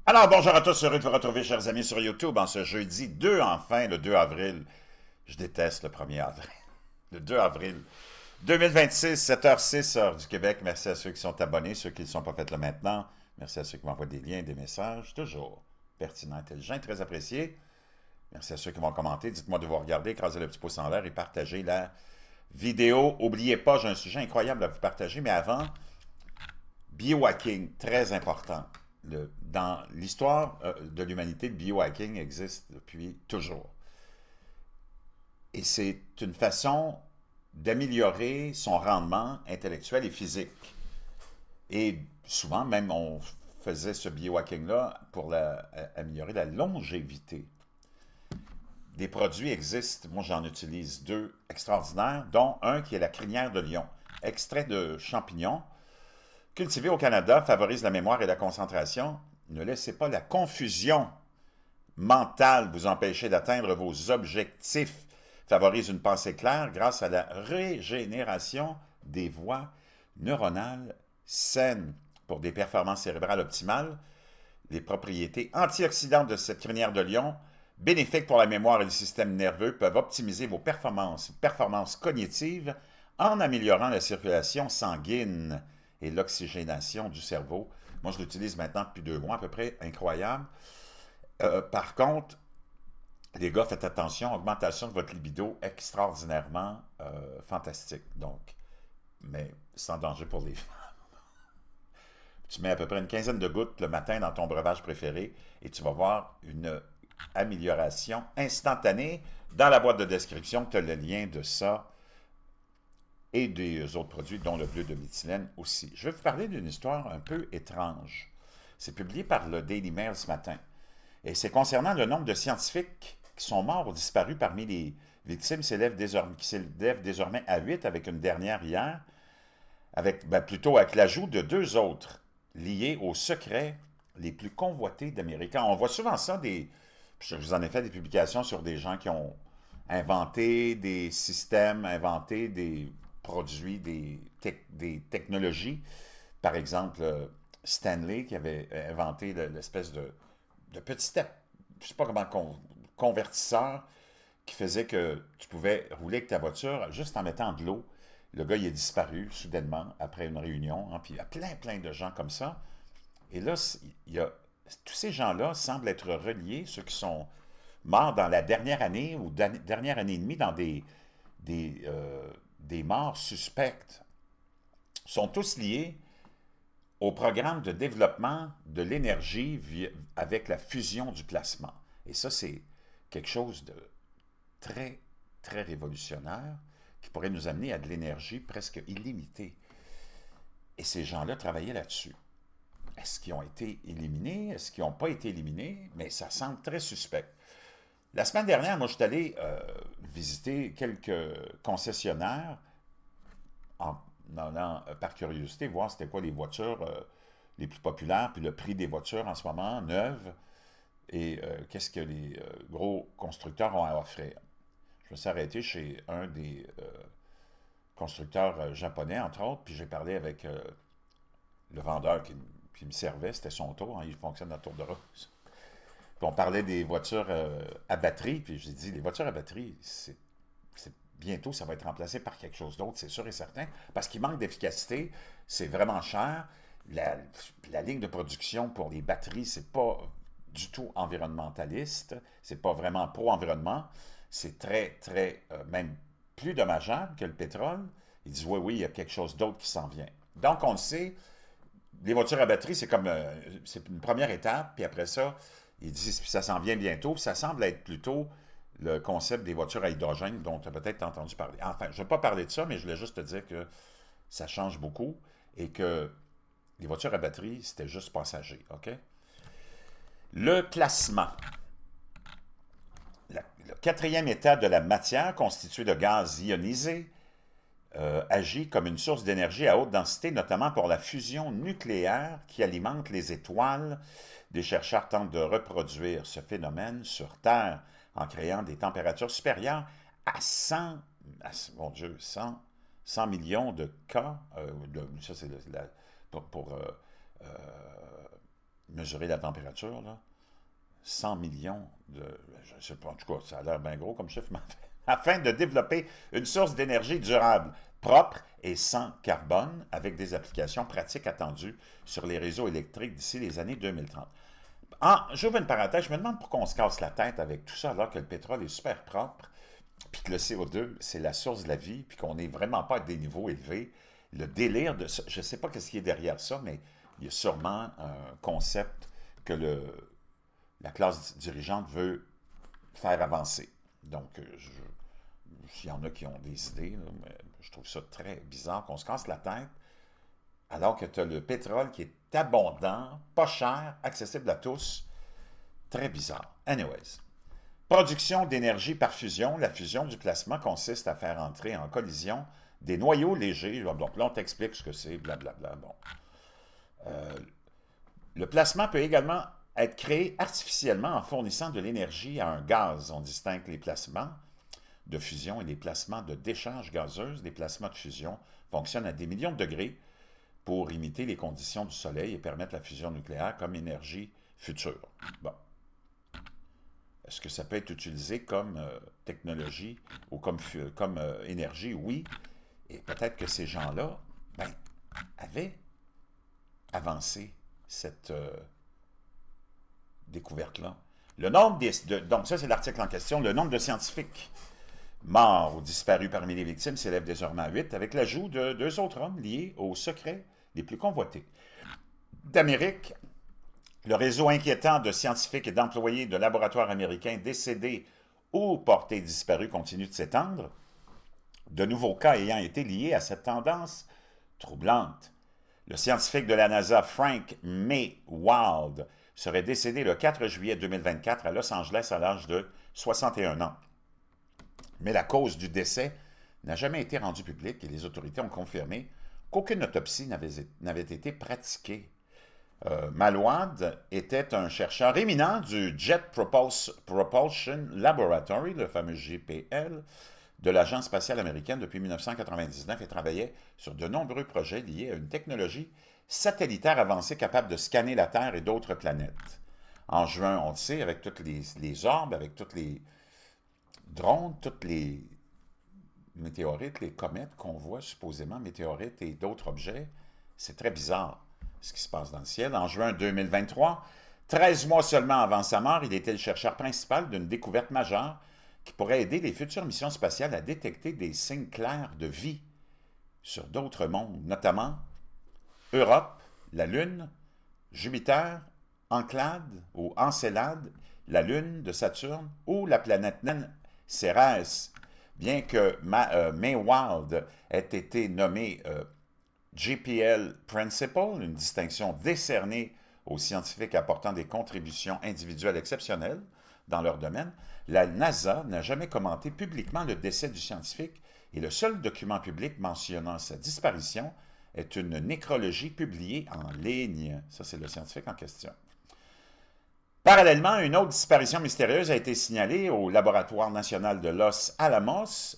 Alors, bonjour à tous, heureux de vous retrouver, chers amis, sur YouTube, en ce jeudi 2, enfin, le 2 avril. Je déteste le 1er avril. Le 2 avril 2026, 7h06, heure du Québec. Merci à ceux qui sont abonnés, ceux qui ne le sont pas fait là maintenant. Merci à ceux qui m'envoient des liens, des messages, toujours pertinents, intelligents, très appréciés. Merci à ceux qui vont commenter. Dites-moi de vous regarder, écrasez le petit pouce en l'air et partagez la vidéo. N'oubliez pas, j'ai un sujet incroyable à vous partager, mais avant, biohacking, très important. Dans l'histoire de l'humanité, le biohacking existe depuis toujours. Et c'est une façon d'améliorer son rendement intellectuel et physique. Et souvent, même, on faisait ce biohacking-là pour améliorer la longévité. Des produits existent, moi j'en utilise deux extraordinaires, dont un qui est la crinière de lion, extrait de champignons, cultivé au Canada, favorise la mémoire et la concentration. Ne laissez pas la confusion mentale vous empêcher d'atteindre vos objectifs. Favorise une pensée claire grâce à la régénération des voies neuronales saines. Pour des performances cérébrales optimales, les propriétés antioxydantes de cette crinière de lion, bénéfiques pour la mémoire et le système nerveux, peuvent optimiser vos performances cognitives en améliorant la circulation sanguine et l'oxygénation du cerveau. Moi, je l'utilise maintenant depuis 2 mois à peu près, incroyable. Par contre, les gars, faites attention, augmentation de votre libido extraordinairement fantastique. Donc, mais sans danger pour les femmes. Tu mets à peu près une quinzaine de gouttes le matin dans ton breuvage préféré et tu vas voir une amélioration instantanée. Dans la boîte de description, tu as le lien de ça et des autres produits, dont le bleu de méthylène aussi. Je vais vous parler d'une histoire un peu étrange. C'est publié par le Daily Mail ce matin. Et c'est concernant le nombre de scientifiques qui sont morts ou disparus parmi les victimes, qui s'élève désormais à 8, avec une dernière hier, plutôt avec l'ajout de 2 autres liés aux secrets les plus convoités d'Amérique. On voit souvent ça, je vous en ai fait des publications sur des gens qui ont inventé des systèmes, inventé des produits, des technologies. Par exemple, Stanley qui avait inventé l'espèce de petit, je sais pas comment, convertisseur qui faisait que tu pouvais rouler avec ta voiture juste en mettant de l'eau. Le gars, il est disparu soudainement après une réunion. Hein, puis il y a plein de gens comme ça. Et là, tous ces gens-là semblent être reliés, ceux qui sont morts dans la dernière année ou dernière année et demie dans des morts suspectes, sont tous liés au programme de développement de l'énergie avec la fusion du plasma. Et ça, c'est quelque chose de très, très révolutionnaire qui pourrait nous amener à de l'énergie presque illimitée. Et ces gens-là travaillaient là-dessus. Est-ce qu'ils ont été éliminés? Est-ce qu'ils n'ont pas été éliminés? Mais ça semble très suspect. La semaine dernière, moi, je suis allé visiter quelques concessionnaires en allant par curiosité voir c'était quoi les voitures les plus populaires, puis le prix des voitures en ce moment, neuves, et qu'est-ce que les gros constructeurs ont à offrir. Je me suis arrêté chez un des constructeurs japonais, entre autres, puis j'ai parlé avec le vendeur qui me servait, c'était son tour, hein, il fonctionne à tour de rose. Puis on parlait des voitures à batterie, puis j'ai dit, les voitures à batterie, bientôt, ça va être remplacé par quelque chose d'autre, c'est sûr et certain, parce qu'il manque d'efficacité, c'est vraiment cher. La ligne de production pour les batteries, c'est pas du tout environnementaliste, c'est pas vraiment pro-environnement, c'est très, même plus dommageable que le pétrole. Ils disent, oui, il y a quelque chose d'autre qui s'en vient. Donc, on le sait, les voitures à batterie, c'est comme c'est une première étape, puis après ça, ils disent ça s'en vient bientôt, puis ça semble être plutôt le concept des voitures à hydrogène dont tu as peut-être entendu parler. Enfin, je ne vais pas parler de ça, mais je voulais juste te dire que ça change beaucoup et que les voitures à batterie, c'était juste passager, OK? Le plasma. Le quatrième état de la matière, constitué de gaz ionisés, agit comme une source d'énergie à haute densité, notamment pour la fusion nucléaire qui alimente les étoiles. Des chercheurs tentent de reproduire ce phénomène sur Terre en créant des températures supérieures à 100, mon Dieu, 100 millions de cas. Ça, c'est pour mesurer la température, là. 100 millions de... Je ne sais pas, en tout cas, ça a l'air bien gros comme chiffre, mais afin de développer une source d'énergie durable, propre et sans carbone, avec des applications pratiques attendues sur les réseaux électriques d'ici les années 2030. J'ouvre une parenthèse, je me demande pourquoi on se casse la tête avec tout ça, alors que le pétrole est super propre, puis que le CO2, c'est la source de la vie, puis qu'on n'est vraiment pas à des niveaux élevés. Le délire de ça, je ne sais pas ce qui est derrière ça, mais il y a sûrement un concept que la classe dirigeante veut faire avancer. Donc, il y en a qui ont des idées, là, mais je trouve ça très bizarre qu'on se casse la tête alors que tu as le pétrole qui est abondant, pas cher, accessible à tous. Très bizarre. Anyways. Production d'énergie par fusion. La fusion du plasma consiste à faire entrer en collision des noyaux légers. Donc là, on t'explique ce que c'est, blablabla. Bon. Le plasma peut également être créé artificiellement en fournissant de l'énergie à un gaz. On distingue les plasmas de fusion et les plasmas de décharge gazeuse. Les plasmas de fusion fonctionnent à des millions de degrés pour imiter les conditions du Soleil et permettre la fusion nucléaire comme énergie future. Bon. Est-ce que ça peut être utilisé comme technologie ou comme énergie? Oui. Et peut-être que ces gens-là avaient avancé cette découverte-là. Le nombre donc ça, c'est l'article en question. Le nombre de scientifiques morts ou disparus parmi les victimes s'élève désormais à 8, avec l'ajout de 2 autres hommes liés aux secrets les plus convoités. D'Amérique, le réseau inquiétant de scientifiques et d'employés de laboratoires américains décédés ou portés disparus continue de s'étendre, de nouveaux cas ayant été liés à cette tendance troublante. Le scientifique de la NASA, Frank Maywald, serait décédé le 4 juillet 2024 à Los Angeles à l'âge de 61 ans. Mais la cause du décès n'a jamais été rendue publique et les autorités ont confirmé qu'aucune autopsie n'avait été pratiquée. Maywald était un chercheur éminent du Jet Propulsion Laboratory, le fameux JPL, de l'Agence spatiale américaine depuis 1999 et travaillait sur de nombreux projets liés à une technologie satellitaire avancée capable de scanner la Terre et d'autres planètes. En juin, on le sait, avec toutes les orbes, avec tous les drones, toutes les météorites, les comètes qu'on voit supposément, météorites et d'autres objets, c'est très bizarre ce qui se passe dans le ciel. En juin 2023, 13 mois seulement avant sa mort, il était le chercheur principal d'une découverte majeure qui pourrait aider les futures missions spatiales à détecter des signes clairs de vie sur d'autres mondes, notamment Europe, la Lune, Jupiter, Encelade ou Encelade, la Lune de Saturne ou la planète naine Cérès. Bien que Maywald ait été nommé JPL Principal, une distinction décernée aux scientifiques apportant des contributions individuelles exceptionnelles dans leur domaine, la NASA n'a jamais commenté publiquement le décès du scientifique et le seul document public mentionnant sa disparition est une nécrologie publiée en ligne. Ça, c'est le scientifique en question. Parallèlement, une autre disparition mystérieuse a été signalée au Laboratoire national de Los Alamos,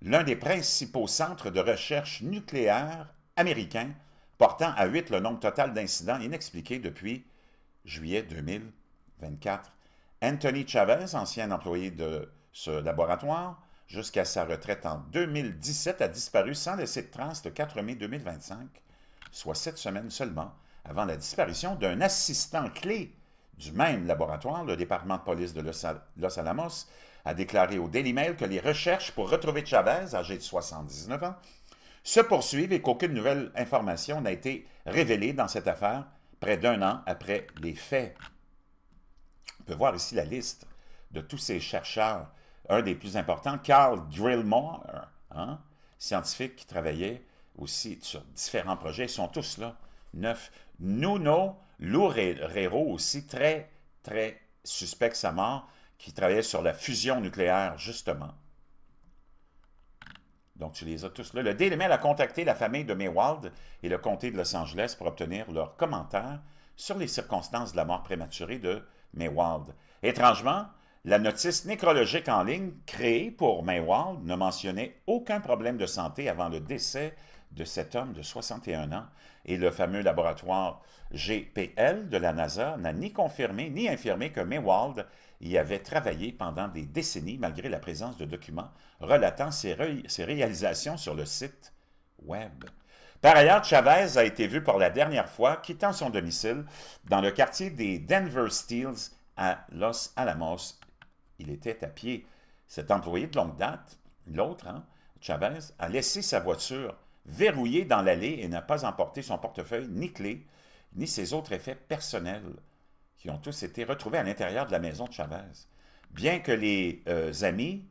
l'un des principaux centres de recherche nucléaire américains, portant à 8 le nombre total d'incidents inexpliqués depuis juillet 2024. Anthony Chavez, ancien employé de ce laboratoire, jusqu'à sa retraite en 2017, a disparu sans laisser de trace le 4 mai 2025, soit 7 semaines seulement avant la disparition d'un assistant clé du même laboratoire. Le département de police de Los Alamos a déclaré au Daily Mail que les recherches pour retrouver Chavez, âgé de 79 ans, se poursuivent et qu'aucune nouvelle information n'a été révélée dans cette affaire près d'1 an après les faits. On peut voir ici la liste de tous ces chercheurs. Un des plus importants, Carl Drillmore, scientifique qui travaillait aussi sur différents projets. Ils sont tous là, 9. Nuno Loureiro aussi, très, très suspect sa mort, qui travaillait sur la fusion nucléaire, justement. Donc, tu les as tous là. Le Daily Mail a contacté la famille de Maywald et le comté de Los Angeles pour obtenir leurs commentaires sur les circonstances de la mort prématurée de Maywald. Étrangement, la notice nécrologique en ligne créée pour Maywald ne mentionnait aucun problème de santé avant le décès de cet homme de 61 ans et le fameux laboratoire GPL de la NASA n'a ni confirmé ni infirmé que Maywald y avait travaillé pendant des décennies malgré la présence de documents relatant ses réalisations sur le site web. Par ailleurs, Chavez a été vu pour la dernière fois quittant son domicile dans le quartier des Denver Steels à Los Alamos. Il était à pied. Cet employé de longue date, l'autre, Chavez, a laissé sa voiture verrouillée dans l'allée et n'a pas emporté son portefeuille, ni clé, ni ses autres effets personnels, qui ont tous été retrouvés à l'intérieur de la maison de Chavez. Bien que les amis,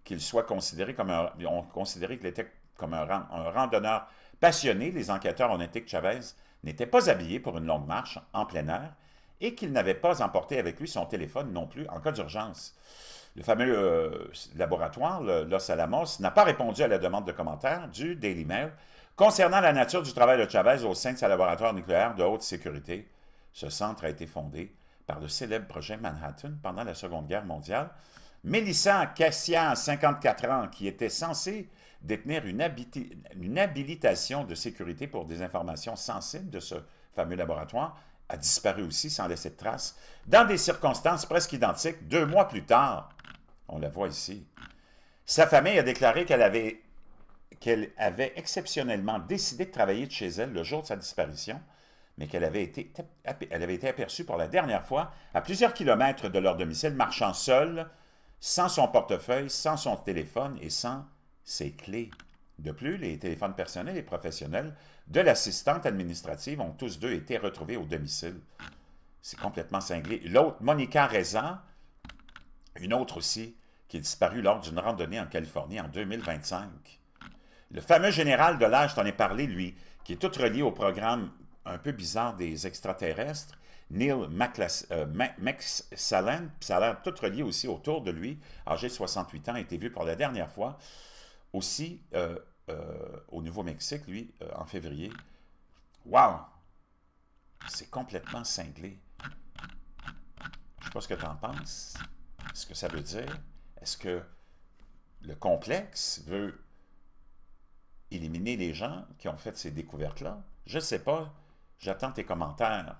qu'il soit considéré comme ont considéré qu'il était comme un randonneur passionné, les enquêteurs ont noté que Chavez n'était pas habillé pour une longue marche en plein air et qu'il n'avait pas emporté avec lui son téléphone non plus en cas d'urgence. Le fameux laboratoire, Los Alamos, n'a pas répondu à la demande de commentaires du Daily Mail concernant la nature du travail de Chavez au sein de sa laboratoire nucléaire de haute sécurité. Ce centre a été fondé par le célèbre projet Manhattan pendant la Seconde Guerre mondiale. Mélissa Cassian, 54 ans, qui était censée détenir une habilitation de sécurité pour des informations sensibles de ce fameux laboratoire, a disparu aussi sans laisser de traces, dans des circonstances presque identiques 2 mois plus tard. On la voit ici. Sa famille a déclaré qu'elle avait exceptionnellement décidé de travailler de chez elle le jour de sa disparition, mais qu'elle avait été aperçue pour la dernière fois à plusieurs kilomètres de leur domicile, marchant seule, sans son portefeuille, sans son téléphone et sans ses clés. De plus, les téléphones personnels et professionnels de l'assistante administrative ont tous deux été retrouvés au domicile. C'est complètement cinglé. L'autre, Monica Reza, une autre aussi, qui est disparue lors d'une randonnée en Californie en 2025. Le fameux général de l'âge, je t'en ai parlé, lui, qui est tout relié au programme un peu bizarre des extraterrestres, Neil McSallen, ça a l'air tout relié aussi autour de lui, âgé de 68 ans, a été vu pour la dernière fois aussi au Nouveau-Mexique, lui, en février. Wow! C'est complètement cinglé. Je ne sais pas ce que tu en penses. Ce que ça veut dire. Est-ce que le complexe veut éliminer les gens qui ont fait ces découvertes-là? Je ne sais pas. J'attends tes commentaires.